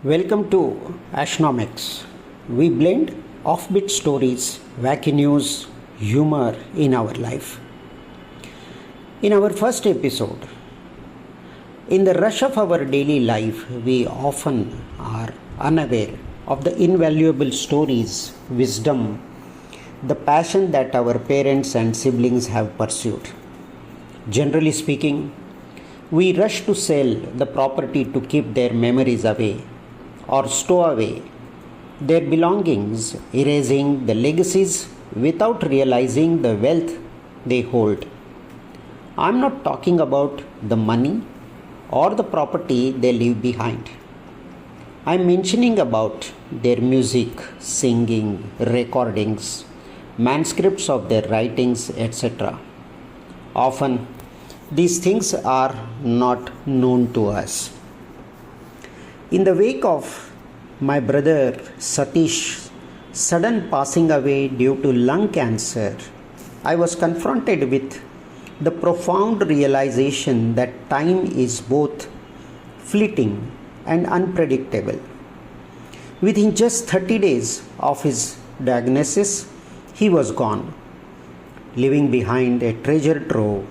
Welcome to Ashnomics. We blend offbeat stories, wacky news, humor in our life. In our first episode, in the rush of our daily life, we often are unaware of the invaluable stories, wisdom, the passion that our parents and siblings have pursued. Generally speaking, we rush to sell the property to keep their memories away or stow away their belongings, erasing the legacies without realizing the wealth they hold. I'm not talking about the money or the property they leave behind. I'm mentioning about their music, singing, recordings, manuscripts of their writings, etc. Often, these things are not known to us. In the wake of my brother Satish's sudden passing away due to lung cancer, I was confronted with the profound realization that time is both fleeting and unpredictable. Within just 30 days of his diagnosis, he was gone, leaving behind a treasure trove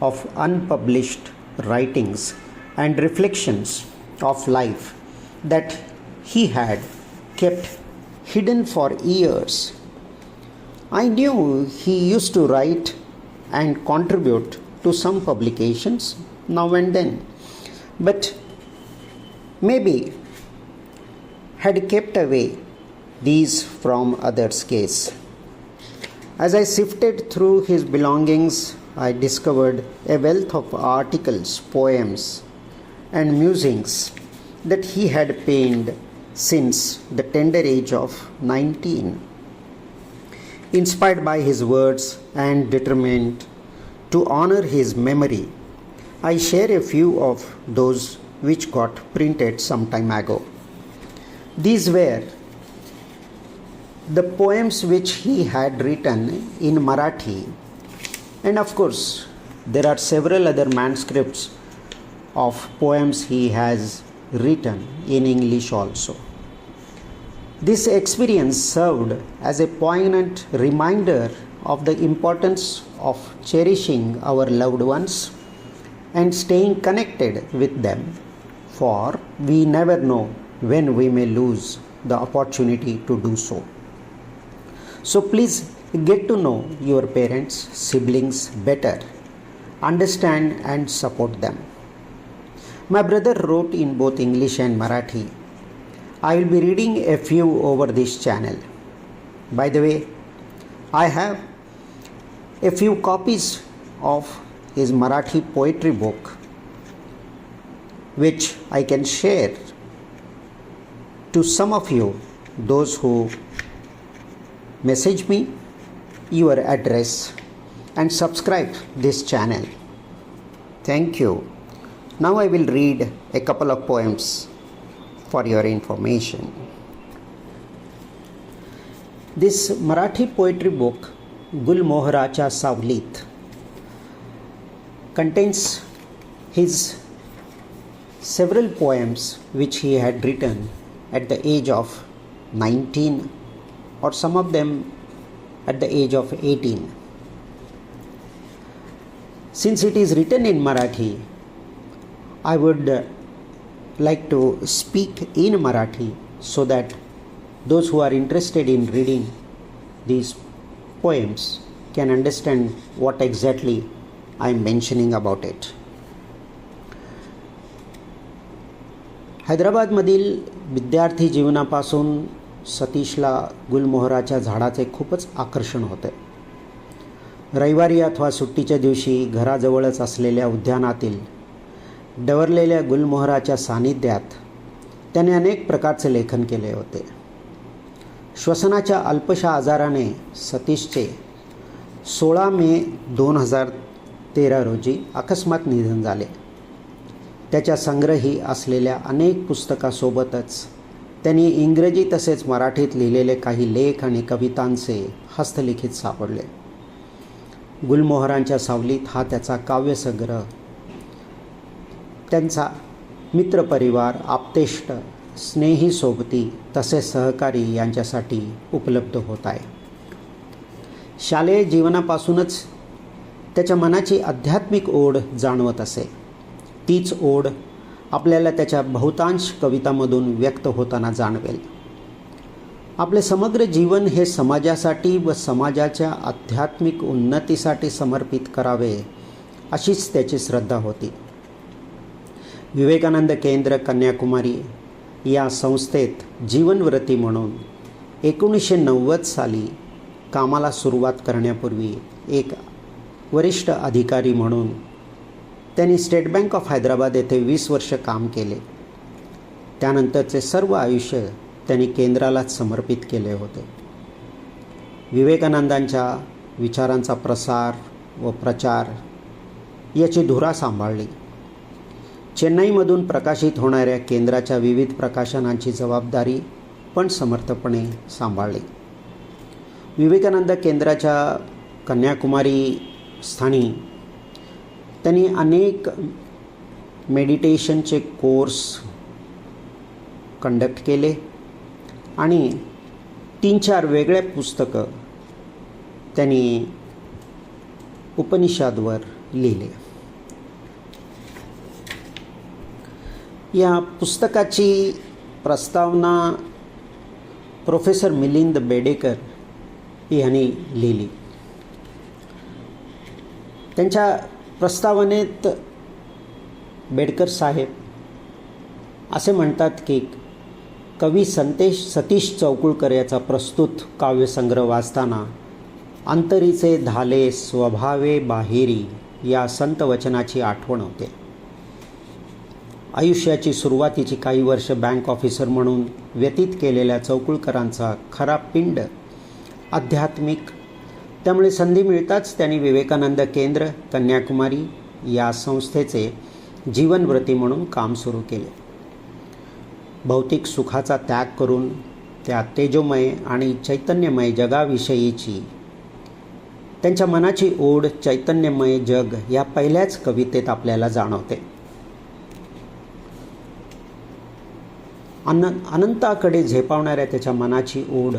of unpublished writings and reflections of life that he had kept hidden for years. I knew he used to write and contribute to some publications now and then, but maybe had kept away these from others' case. As I sifted through his belongings, I discovered a wealth of articles, poems, and musings that he had penned since the tender age of 19. Inspired by his words and determined to honor his memory, I share a few of those which got printed some time ago. These were the poems which he had written in Marathi, and of course, there are several other manuscripts of poems he has written in English also. This experience served as a poignant reminder of the importance of cherishing our loved ones and staying connected with them, for we never know when we may lose the opportunity to do so. So please get to know your parents, siblings better, understand and support them. My brother wrote in both English and Marathi. I will be reading a few over this channel. By the way, I have a few copies of his Marathi poetry book which I can share to some of you, those who message me your address and subscribe this channel. Thank you. Now I will read a couple of poems for your information. This Marathi poetry book, Gulmoharacha Savlit, contains his several poems which he had written at the age of 19 or some of them at the age of 18. Since it is written in Marathi, I would like to speak in Marathi so that those who are interested in reading these poems can understand what exactly I am mentioning about it. हैदराबादमधील विद्यार्थी जीवनापासून सतीशला गुलमोहराच्या झाडाचे खूपच आकर्षण होते. रविवारी अथवा सुट्टीच्या दिवशी घराजवळच असलेल्या उद्यानातील डवरलेल्या गुलमोहराच्या सानिध्यात त्याने अनेक प्रकारचे लेखन केले होते. श्वसनाच्या अल्पशा आजाराने सतीशचे 16 मे 2013 रोजी अकस्मात निधन झाले. त्याच्या संग्रही असलेल्या अनेक पुस्तकासोबतच त्यांनी इंग्रजी तसेच मराठीत लिहिलेले काही लेख आणि कवितांचे हस्तलिखित सापडले. गुलमोहरांच्या सावलीत हा त्याचा काव्यसंग्रह त्यांचा मित्रपरिवार, आप्तेष्ट, स्नेही सोबती तसेच सहकारी यांच्यासाठी उपलब्ध होत आहे. शालेय जीवनापासूनच त्याच्या मनाची आध्यात्मिक ओढ जाणवत असे. तीच ओढ आपल्याला त्याच्या बहुतांश कवितांमधून व्यक्त होताना जाणवेल. आपले समग्र जीवन हे समाजासाठी व समाजाच्या आध्यात्मिक उन्नतीसाठी समर्पित करावे अशीच त्याची श्रद्धा होती. विवेकानंद केंद्र कन्याकुमारी या संस्थेत जीवनव्रती म्हणून 1990 साली कामाला सुरुवात करण्यापूर्वी एक वरिष्ठ अधिकारी म्हणून त्यांनी स्टेट बँक ऑफ हैदराबाद येथे 20 वर्ष काम केले. त्यानंतरचे सर्व आयुष्य त्यांनी केंद्रालाच समर्पित केले होते. विवेकानंदांच्या विचारांचा प्रसार व प्रचार याची धुरा सांभाळली. चेन्नईमधून प्रकाशित होणाऱ्या केंद्राच्या विविध प्रकाशनांची जबाबदारी पण समर्थपणे सांभाळली. विवेकानंद केंद्राच्या कन्याकुमारी स्थानी त्यांनी अनेक मेडिटेशनचे कोर्स कंडक्ट केले आणि 3-4 वेगळे पुस्तकं त्यांनी उपनिषदवर लिहिले. या पुस्तकाची प्रस्तावना प्रोफेसर मिलिंद बेडेकर यांनी लिहिली. त्यांच्या प्रस्तावनेत बेडकर साहेब असे म्हणतात की कवी सतीश चौकुळकर याचा प्रस्तुत काव्यसंग्रह वाचताना अंतरीचे धाले स्वभावे बाहेरी या संत वचनाची आठवण होते. आयुष्याची सुरुवातीची काही वर्ष बँक ऑफिसर म्हणून व्यतीत केलेल्या चौकुळकरांचा खरा पिंड आध्यात्मिक. त्यामुळे संधी मिळताच त्यांनी विवेकानंद केंद्र कन्याकुमारी या संस्थेचे जीवनव्रती म्हणून काम सुरू केले. भौतिक सुखाचा त्याग करून त्या तेजोमय आणि चैतन्यमय जगाविषयीची त्यांच्या मनाची ओढ चैतन्यमय जग या पहिल्याच कवितेत आपल्याला जाणवते. अनंताकडे झेपावणाऱ्या त्याच्या मनाची ओढ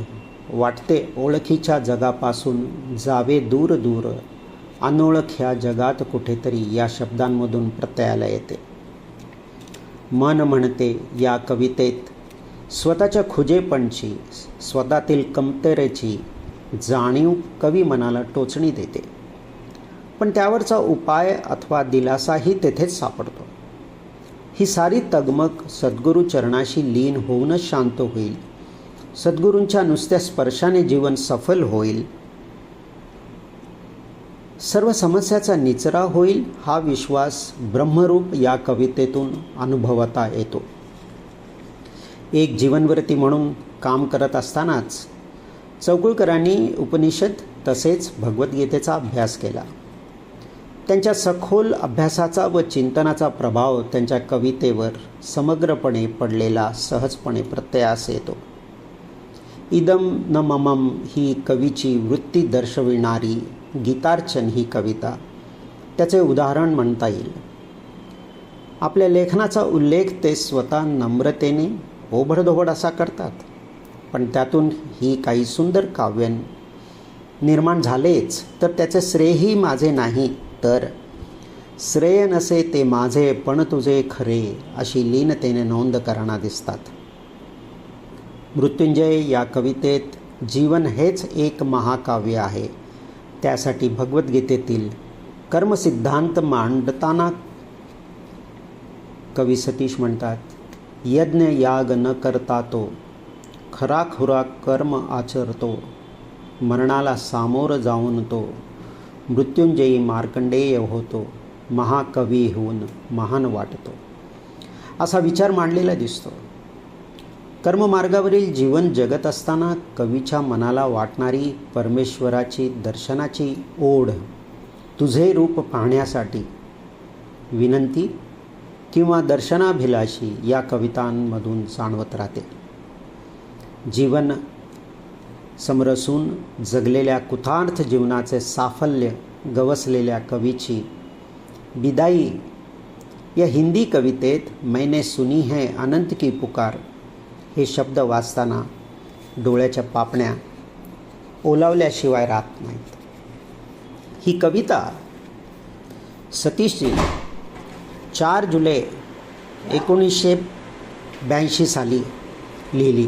वाटते ओळखीच्या जगापासून जावे दूर दूर, अनोळख ह्या जगात कुठेतरी या शब्दांमधून प्रत्ययाला येते. मन म्हणते या कवितेत स्वतःच्या खुजेपणची, स्वतःतील कमतरेची जाणीव कवी मनाला टोचणी देते. पण त्यावरचा उपाय अथवा दिलासाही तेथेच सापडतो. ही सारी तगमग सद्गुरू चरणाशी लीन होऊनच शांत होईल. सद्गुरूंच्या नुसत्या स्पर्शाने जीवन सफल होईल. सर्व समस्याचा निचरा होईल हा विश्वास ब्रह्मरूप या कवितेतून अनुभवता येतो. एक जीवनव्रती म्हणून काम करत असतानाच चौकुळकरांनी उपनिषद तसेच भगवद्गीतेचा अभ्यास केला. त्यांच्या सखोल अभ्यासाचा व चिंतनाचा प्रभाव त्यांच्या कवितेवर समग्रपणे पडलेला सहजपणे प्रत्ययास येतो. इदम न ममम ही कवीची वृत्ती दर्शविणारी गीतार्चन ही कविता त्याचे उदाहरण म्हणता येईल. आपल्या लेखनाचा उल्लेख ते स्वतः नम्रतेने ओबडधोबड असा करतात, पण त्यातून ही काही सुंदर काव्य निर्माण झालेच तर त्याचे श्रेयही माझे नाही, तर श्रेय नसे ते माझे पण तुझे खरे अशी लीनतेने नोंद करणारा दिसतात. मृत्युंजय या कवितेत जीवन हेच एक महाकाव्य आहे. त्यासाठी भगवद्गीतेतील कर्मसिद्धांत मांडताना कवी सतीश म्हणतात, यज्ञ याग न करता तो खराखुरा कर्म आचरतो, मरणाला सामोर जाऊन तो मृत्युंजयी मार्कंडेय होतो, महाकवी होऊन महान वाटतो. असा विचार मांडलेला दिसतो. कर्ममार्गावरील जीवन जगत असताना कवीच्या मनाला वाटणारी परमेश्वराची दर्शनाची ओढ तुझे रूप पाहण्यासाठी विनंती किंवा दर्शनाभिलाषी या कवितांमधून जाणवत राहते. जीवन समरसून जगलेल्या कृतार्थ जीवनाचे साफल्य गवसलेल्या कवीची बिदाई या हिंदी कवितेत मैंने सुनी है अनंत की पुकार हे शब्द वाचताना डोळ्याच्या पापण्या ओलावल्याशिवाय राहत नाहीत. ही कविता सतीशजी 4 जुलै 1982 साली लिहिली.